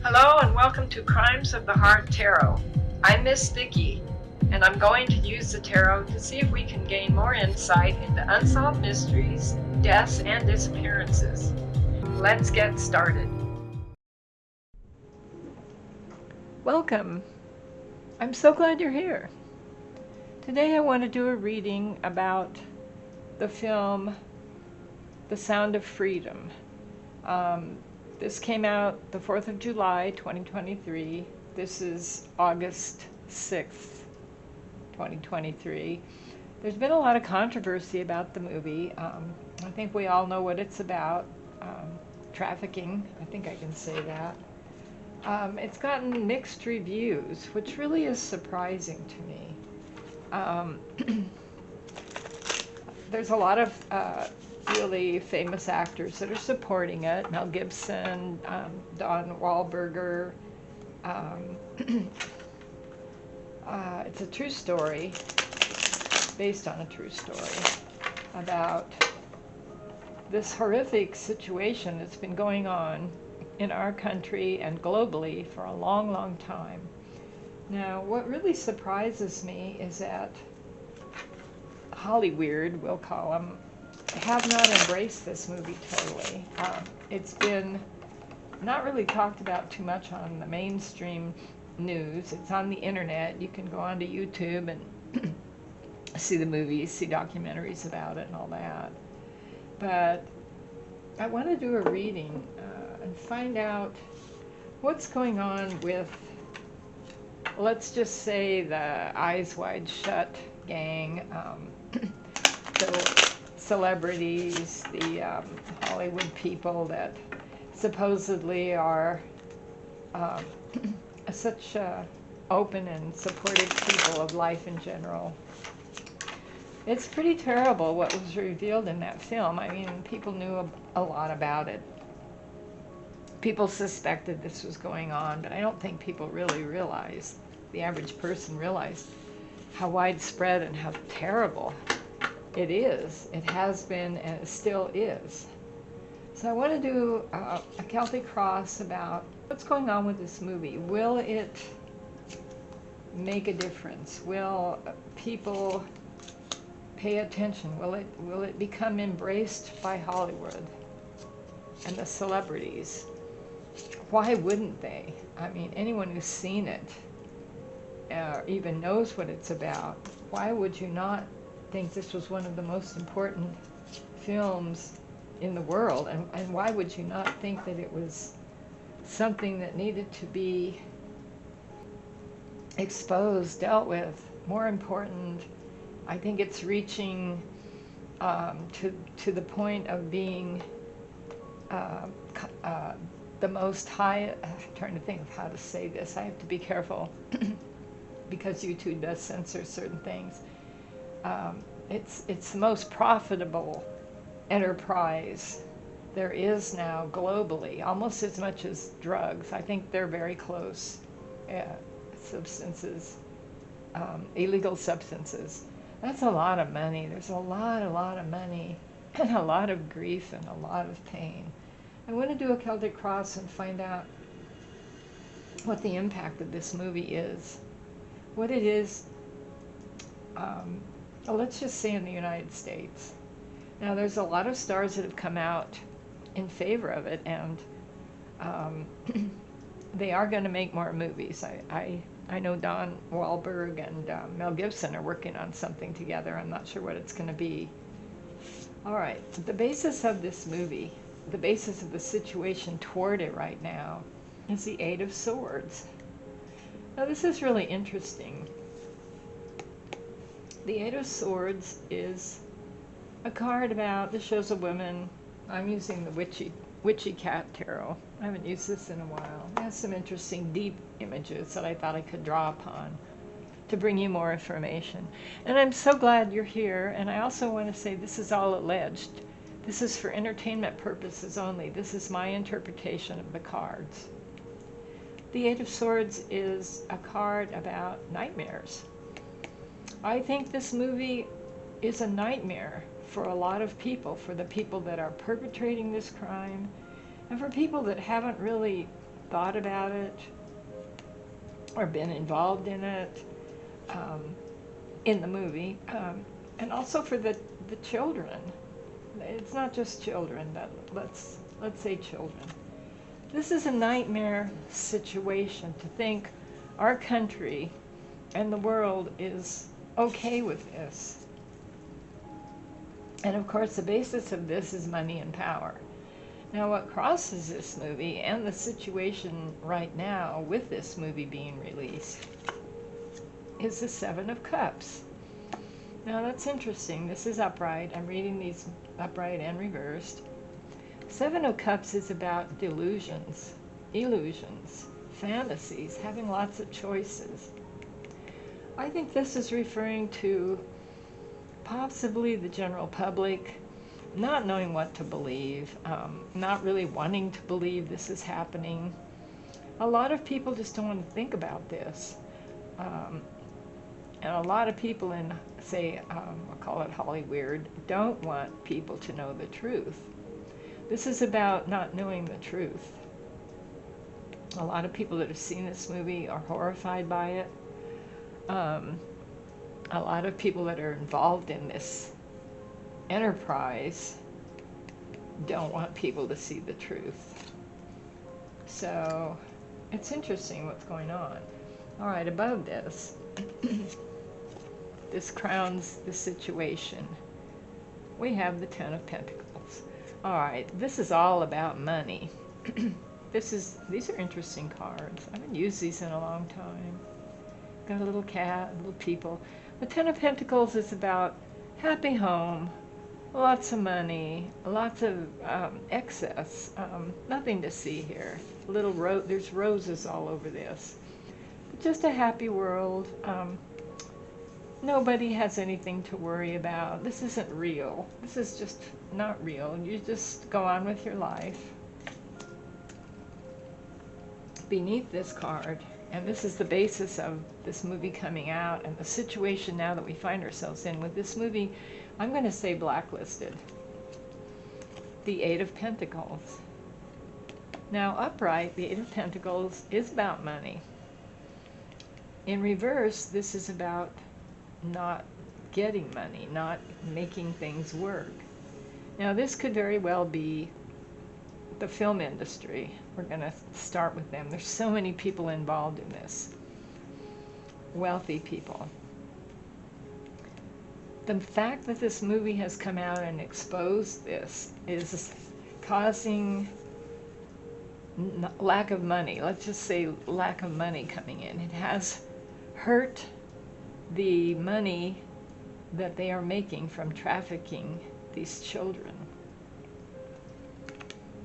Hello and welcome to Crimes of the Heart Tarot. I'm Miss Vicki, and I'm going to use the tarot to see if we can gain more insight into unsolved mysteries, deaths, and disappearances. Let's get started. Welcome. I'm so glad you're here. Today I want to do a reading about the film The Sound of Freedom. This came out the 4th of July, 2023. This is August 6th, 2023. There's been a lot of controversy about the movie. I think we all know what it's about. Trafficking, I think I can say that. It's gotten mixed reviews, which really is surprising to me. There's a lot of really famous actors that are supporting it. Mel Gibson, Don Wahlberger. It's a true story, based on a true story, about this horrific situation that's been going on in our country and globally for a long, long time. Now, what really surprises me is that Hollywood, we'll call them, have not embraced this movie totally. It's been not really talked about too much on the mainstream news. It's on the internet. You can go onto YouTube and see the movies, see documentaries about it and all that. But I want to do a reading and find out what's going on with, let's just say, the Eyes Wide Shut gang, the celebrities, the Hollywood people that supposedly are such open and supportive people of life in general. It's pretty terrible what was revealed in that film. I mean, people knew a lot about it. People suspected this was going on, but I don't think people really realized, the average person realized, how widespread and how terrible it is. It has been and it still is. So I want to do a Celtic cross about what's going on with this movie. Will it make a difference? Will people pay attention? Will it become embraced by Hollywood and the celebrities? Why wouldn't they? I mean, anyone who's seen it even knows what it's about. Why would you not think this was one of the most important films in the world? And why would you not think that it was something that needed to be exposed, dealt with? More important, I think it's reaching to the point of being the most high. I'm trying to think of how to say this. I have to be careful because YouTube does censor certain things. It's the most profitable enterprise there is now globally, almost as much as drugs. I think they're very close. Substances, illegal substances. That's a lot of money. There's a lot of money and a lot of grief and a lot of pain. I want to do a Celtic cross and find out what the impact of this movie is. What it is, let's just say in the United States. Now, there's a lot of stars that have come out in favor of it, and they are going to make more movies. I know Don Wahlberg and Mel Gibson are working on something together. I'm not sure what it's going to be. All right, the basis of this movie, the basis of the situation toward it right now, is the Eight of Swords. Now, this is really interesting. The Eight of Swords is a card about, this shows a woman. I'm using the Witchy Cat Tarot. I haven't used this in a while. It has some interesting deep images that I thought I could draw upon to bring you more information. And I'm so glad you're here. And I also want to say this is all alleged. This is for entertainment purposes only. This is my interpretation of the cards. The Eight of Swords is a card about nightmares. I think this movie is a nightmare for a lot of people, for the people that are perpetrating this crime, and for people that haven't really thought about it or been involved in it in the movie, and also for the children. It's not just children, but let's say children. This is a nightmare situation to think our country and the world is okay with this. And of course, the basis of this is money and power. Now, what crosses this movie and the situation right now with this movie being released is the Seven of Cups. Now, that's interesting. This is upright. I'm reading these upright and reversed. Seven of Cups is about delusions, illusions, fantasies, having lots of choices. I think this is referring to possibly the general public not knowing what to believe, not really wanting to believe this is happening. A lot of people just don't want to think about this. And a lot of people in, say, I'll call it Hollywood, don't want people to know the truth. This is about not knowing the truth. A lot of people that have seen this movie are horrified by it. A lot of people that are involved in this enterprise don't want people to see the truth. So it's interesting what's going on. All right, above this, this crowns the situation. We have the Ten of Pentacles. All right, this is all about money. These are interesting cards. I haven't used these in a long time. Got a little cat, little people. The Ten of Pentacles is about happy home, lots of money, lots of excess, nothing to see here. There's roses all over this. But just a happy world. Nobody has anything to worry about. This isn't real. This is just not real. You just go on with your life. Beneath this card, and this is the basis of this movie coming out and the situation now that we find ourselves in with this movie, I'm going to say blacklisted. The Eight of Pentacles. Now, upright, the Eight of Pentacles is about money. In reverse, this is about not getting money, not making things work. Now, this could very well be the film industry. We're going to start with them. There's so many people involved in this. Wealthy people. The fact that this movie has come out and exposed this is causing lack of money. Let's just say lack of money coming in. It has hurt the money that they are making from trafficking these children.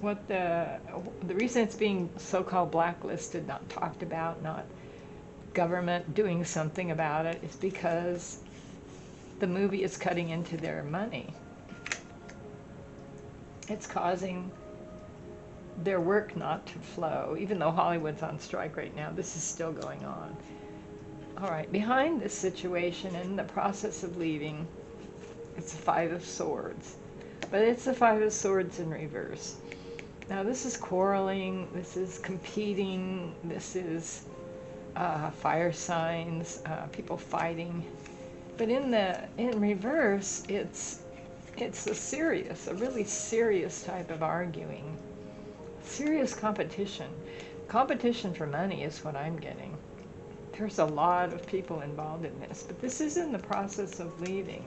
What the reason it's being so-called blacklisted, not talked about, not government doing something about it, is because the movie is cutting into their money. It's causing their work not to flow. Even though Hollywood's on strike right now, this is still going on. All right, behind this situation and the process of leaving, it's the Five of Swords. But it's the Five of Swords in reverse. Now this is quarreling, this is competing, this is fire signs, people fighting. But in reverse, it's a really serious type of arguing. Serious competition. Competition for money is what I'm getting. There's a lot of people involved in this, but this is in the process of leaving.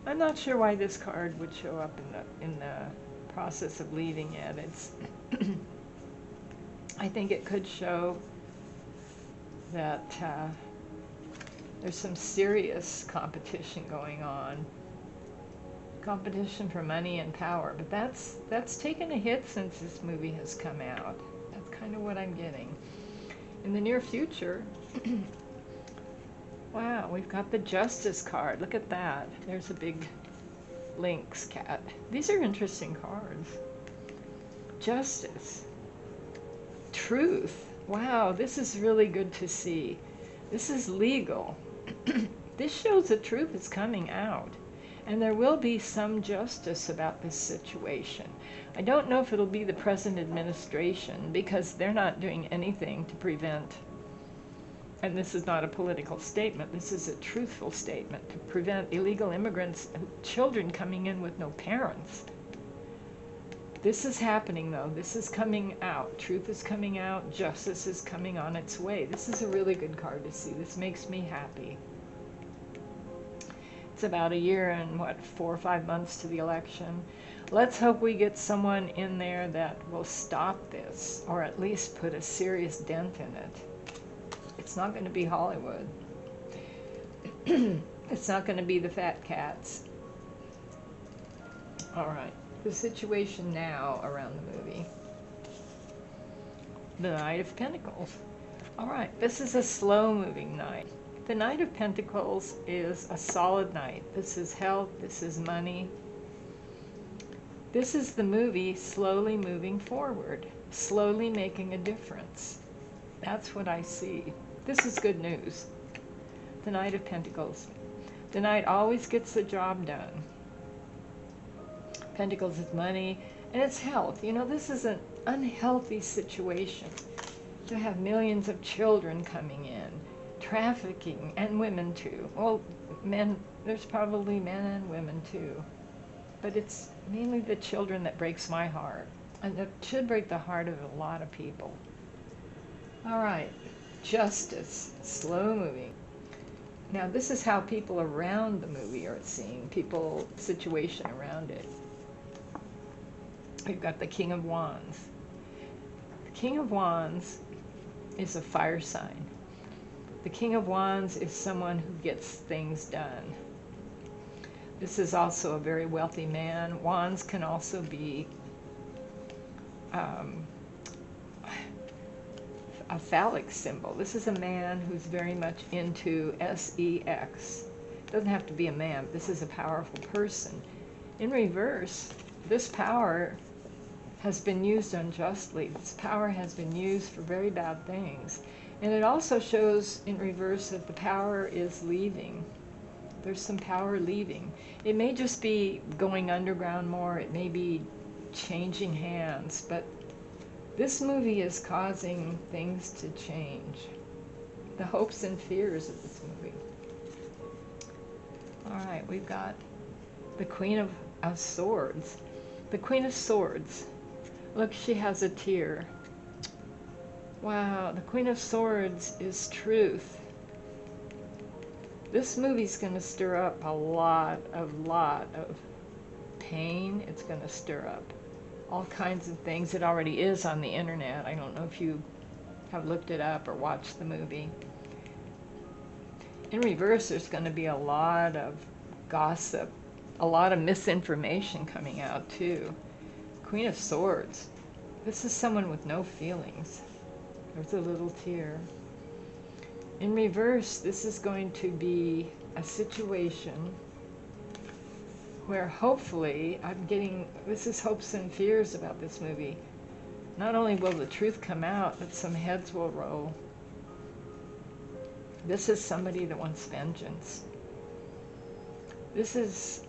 I'm not sure why this card would show up in the process of leaving yet. It's I think it could show that there's some serious competition going on. Competition for money and power, but that's taken a hit since this movie has come out. That's kind of what I'm getting. In the near future, wow, we've got the Justice card. Look at that. There's a big lynx cat. These are interesting cards. Justice. Truth. Wow, this is really good to see. This is legal. This shows the truth is coming out. And there will be some justice about this situation. I don't know if it'll be the present administration, because they're not doing anything to prevent, and this is not a political statement, this is a truthful statement, to prevent illegal immigrants, children coming in with no parents. This is happening, though. This is coming out. Truth is coming out. Justice is coming on its way. This is a really good card to see. This makes me happy. It's about a year and, 4 or 5 months to the election. Let's hope we get someone in there that will stop this, or at least put a serious dent in it. It's not going to be Hollywood. It's not going to be the fat cats. All right. The situation now around the movie. The Knight of Pentacles. All right, this is a slow-moving knight. The Knight of Pentacles is a solid knight. This is health, this is money. This is the movie slowly moving forward, slowly making a difference. That's what I see. This is good news. The Knight of Pentacles. The knight always gets the job done. Pentacles is money, and it's health. You know, this is an unhealthy situation to have millions of children coming in, trafficking, and women too. Well, men, there's probably men and women too, but it's mainly the children that breaks my heart, and it should break the heart of a lot of people. All right, justice, slow moving. Now, this is how people around the movie are seeing people, situation around it. We've got the King of Wands. The King of Wands is a fire sign. The King of Wands is someone who gets things done. This is also a very wealthy man. Wands can also be a phallic symbol. This is a man who's very much into sex. Doesn't have to be a man, but this is a powerful person. In reverse, this power has been used unjustly. This power has been used for very bad things. And it also shows in reverse that the power is leaving. There's some power leaving. It may just be going underground more. It may be changing hands. But this movie is causing things to change. The hopes and fears of this movie. All right, we've got the Queen of Swords. The Queen of Swords. Look, she has a tear. Wow, the Queen of Swords is truth. This movie's going to stir up a lot of pain. It's going to stir up all kinds of things. It already is on the internet. I don't know if you have looked it up or watched the movie. In reverse, there's going to be a lot of gossip, a lot of misinformation coming out too. Queen of Swords. This is someone with no feelings. There's a little tear. In reverse, this is going to be a situation where hopefully this is hopes and fears about this movie. Not only will the truth come out, but some heads will roll. This is somebody that wants vengeance. This is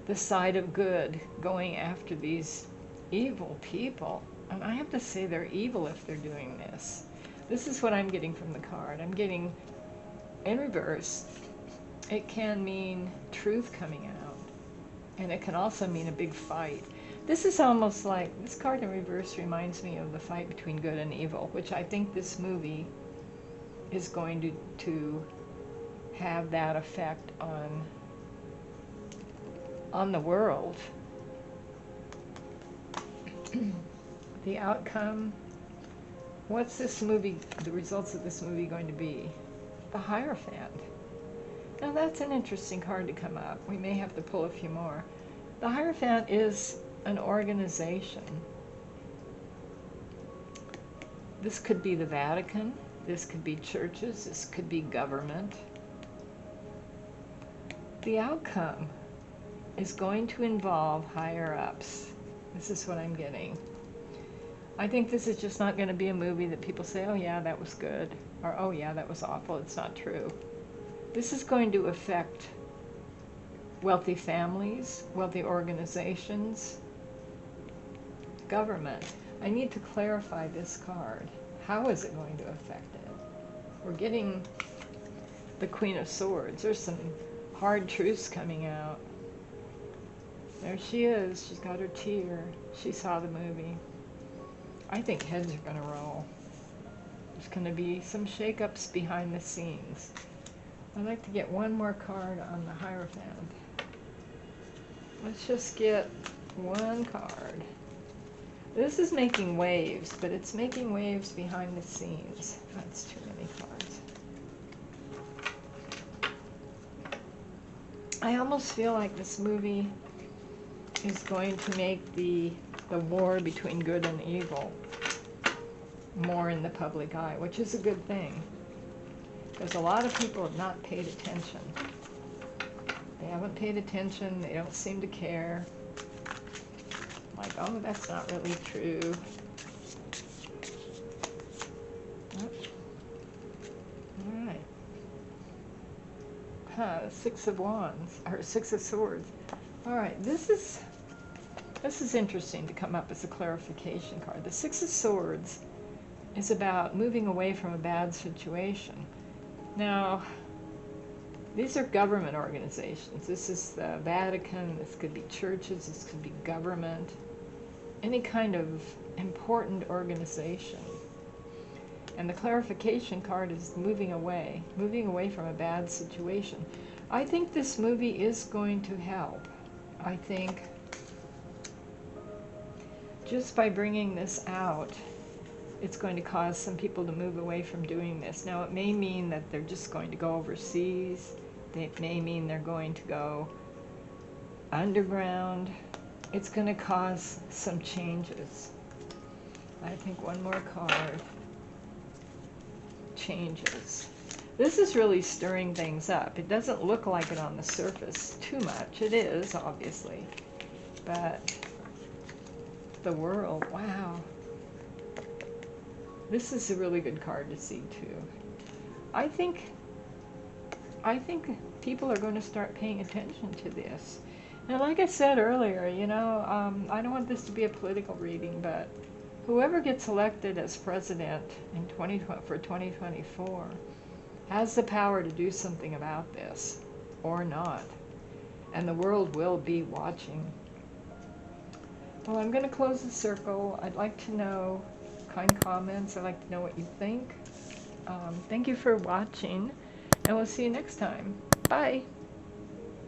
the side of good going after these evil people. And I have to say they're evil if they're doing this. This is what I'm getting from the card. I'm getting, in reverse, it can mean truth coming out. And it can also mean a big fight. This is almost like, this card in reverse reminds me of the fight between good and evil, which I think this movie is going to have that effect on the world. The outcome, what's this movie, the results of this movie going to be? The Hierophant. Now that's an interesting card to come up. We may have to pull a few more. The Hierophant is an organization. This could be the Vatican, this could be churches, this could be government. The outcome is going to involve higher ups. This is what I'm getting. I think this is just not going to be a movie that people say, oh yeah, that was good, or oh yeah, that was awful. It's not true. This is going to affect wealthy families, wealthy organizations, government. I need to clarify this card. How is it going to affect it? We're getting the Queen of Swords. There's some hard truths coming out. There she is. She's got her tear. She saw the movie. I think heads are going to roll. There's going to be some shakeups behind the scenes. I'd like to get one more card on the Hierophant. Let's just get one card. This is making waves, but it's making waves behind the scenes. That's too many cards. I almost feel like this movie is going to make the war between good and evil more in the public eye, which is a good thing. Because a lot of people have not paid attention. They haven't paid attention. They don't seem to care. Like, oh, that's not really true. All right. Six of Wands, or Six of Swords. All right, this is interesting to come up as a clarification card. The Six of Swords is about moving away from a bad situation. Now, these are government organizations. This is the Vatican, this could be churches, this could be government, any kind of important organization. And the clarification card is moving away from a bad situation. I think this movie is going to help. I think just by bringing this out, it's going to cause some people to move away from doing this. Now, it may mean that they're just going to go overseas. It may mean they're going to go underground. It's going to cause some changes. I think one more card. Changes. This is really stirring things up. It doesn't look like it on the surface too much. It is, obviously. But the World, wow. This is a really good card to see too. I think people are going to start paying attention to this. And like I said earlier, you know, I don't want this to be a political reading, but whoever gets elected as president in 2024 has the power to do something about this, or not. And the world will be watching. Well, I'm going to close the circle. I'd like to know kind comments. I'd like to know what you think. Thank you for watching, and we'll see you next time. Bye.